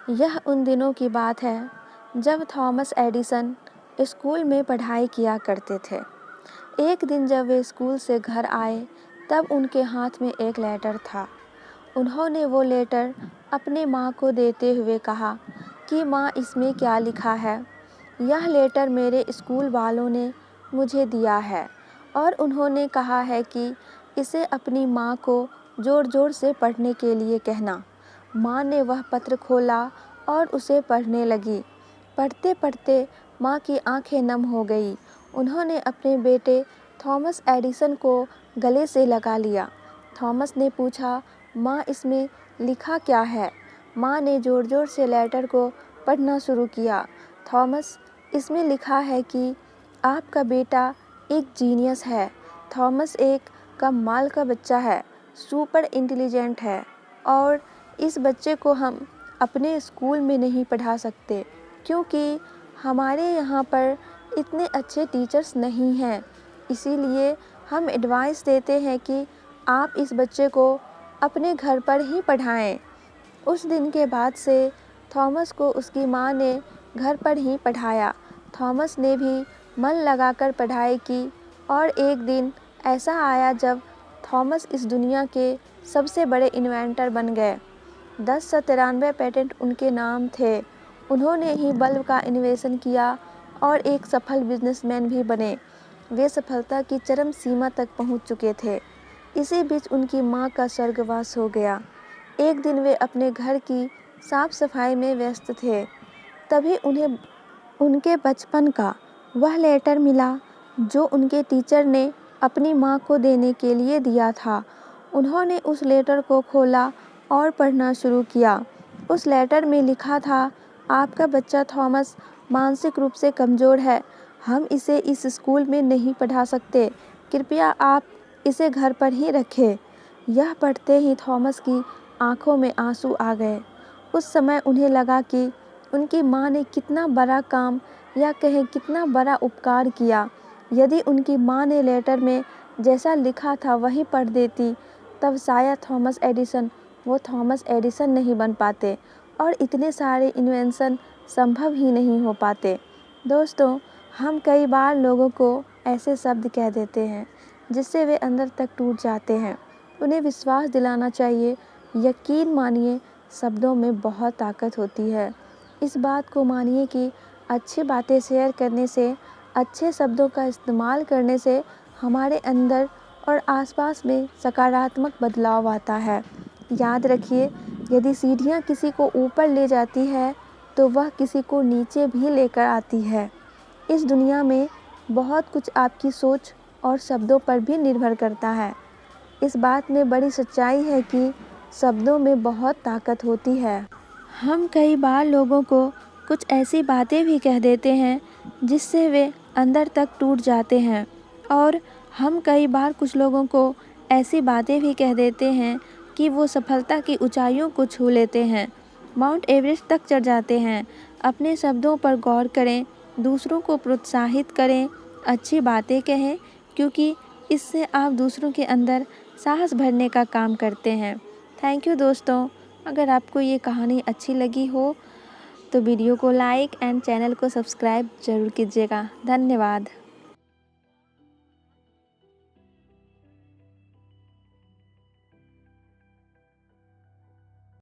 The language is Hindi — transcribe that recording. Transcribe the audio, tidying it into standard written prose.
यह उन दिनों की बात है जब थॉमस एडिसन स्कूल में पढ़ाई किया करते थे। एक दिन जब वे स्कूल से घर आए तब उनके हाथ में एक लेटर था। उन्होंने वो लेटर अपने माँ को देते हुए कहा कि माँ, इसमें क्या लिखा है? यह लेटर मेरे स्कूल वालों ने मुझे दिया है और उन्होंने कहा है कि इसे अपनी माँ को ज़ोर ज़ोर से पढ़ने के लिए कहना। माँ ने वह पत्र खोला और उसे पढ़ने लगी। पढ़ते पढ़ते माँ की आंखें नम हो गई। उन्होंने अपने बेटे थॉमस एडिसन को गले से लगा लिया। थॉमस ने पूछा, माँ, इसमें लिखा क्या है? माँ ने ज़ोर ज़ोर से लेटर को पढ़ना शुरू किया। थॉमस, इसमें लिखा है कि आपका बेटा एक जीनियस है। थॉमस एक कमाल का बच्चा है, सुपर इंटेलिजेंट है और इस बच्चे को हम अपने स्कूल में नहीं पढ़ा सकते क्योंकि हमारे यहाँ पर इतने अच्छे टीचर्स नहीं हैं। इसीलिए हम एडवाइस देते हैं कि आप इस बच्चे को अपने घर पर ही पढ़ाएं। उस दिन के बाद से थॉमस को उसकी माँ ने घर पर ही पढ़ाया। थॉमस ने भी मन लगाकर पढ़ाई की और एक दिन ऐसा आया जब थॉमस इस दुनिया के सबसे बड़े इन्वेंटर बन गए। 1093 पेटेंट उनके नाम थे। उन्होंने ही बल्ब का इन्वेंशन किया और एक सफल बिजनेसमैन भी बने। वे सफलता की चरम सीमा तक पहुंच चुके थे। इसी बीच उनकी मां का स्वर्गवास हो गया। एक दिन वे अपने घर की साफ सफाई में व्यस्त थे। तभी उन्हें उनके बचपन का वह लेटर मिला जो उनके टीचर ने अपनी मां को देने के लिए दिया था। उन्होंने उस लेटर को खोला और पढ़ना शुरू किया। उस लेटर में लिखा था, आपका बच्चा थॉमस मानसिक रूप से कमज़ोर है। हम इसे इस स्कूल में नहीं पढ़ा सकते। कृपया आप इसे घर पर ही रखें। यह पढ़ते ही थॉमस की आंखों में आंसू आ गए। उस समय उन्हें लगा कि उनकी माँ ने कितना बड़ा काम या कहें कितना बड़ा उपकार किया। यदि उनकी माँ ने लेटर में जैसा लिखा था वही पढ़ देती तब शायद थॉमस एडिसन वो थॉमस एडिसन नहीं बन पाते और इतने सारे इन्वेंशन संभव ही नहीं हो पाते। दोस्तों, हम कई बार लोगों को ऐसे शब्द कह देते हैं जिससे वे अंदर तक टूट जाते हैं। उन्हें विश्वास दिलाना चाहिए। यकीन मानिए, शब्दों में बहुत ताकत होती है। इस बात को मानिए कि अच्छी बातें शेयर करने से, अच्छे शब्दों का इस्तेमाल करने से हमारे अंदर और आसपास में सकारात्मक बदलाव आता है। याद रखिए, यदि सीढ़ियाँ किसी को ऊपर ले जाती है तो वह किसी को नीचे भी लेकर आती है। इस दुनिया में बहुत कुछ आपकी सोच और शब्दों पर भी निर्भर करता है। इस बात में बड़ी सच्चाई है कि शब्दों में बहुत ताकत होती है। हम कई बार लोगों को कुछ ऐसी बातें भी कह देते हैं जिससे वे अंदर तक टूट जाते हैं और हम कई बार कुछ लोगों को ऐसी बातें भी कह देते हैं कि वो सफलता की ऊंचाइयों को छू लेते हैं, माउंट एवरेस्ट तक चढ़ जाते हैं। अपने शब्दों पर गौर करें, दूसरों को प्रोत्साहित करें, अच्छी बातें कहें क्योंकि इससे आप दूसरों के अंदर साहस भरने का काम करते हैं। थैंक यू दोस्तों। अगर आपको ये कहानी अच्छी लगी हो तो वीडियो को लाइक एंड चैनल को सब्सक्राइब ज़रूर कीजिएगा। धन्यवाद।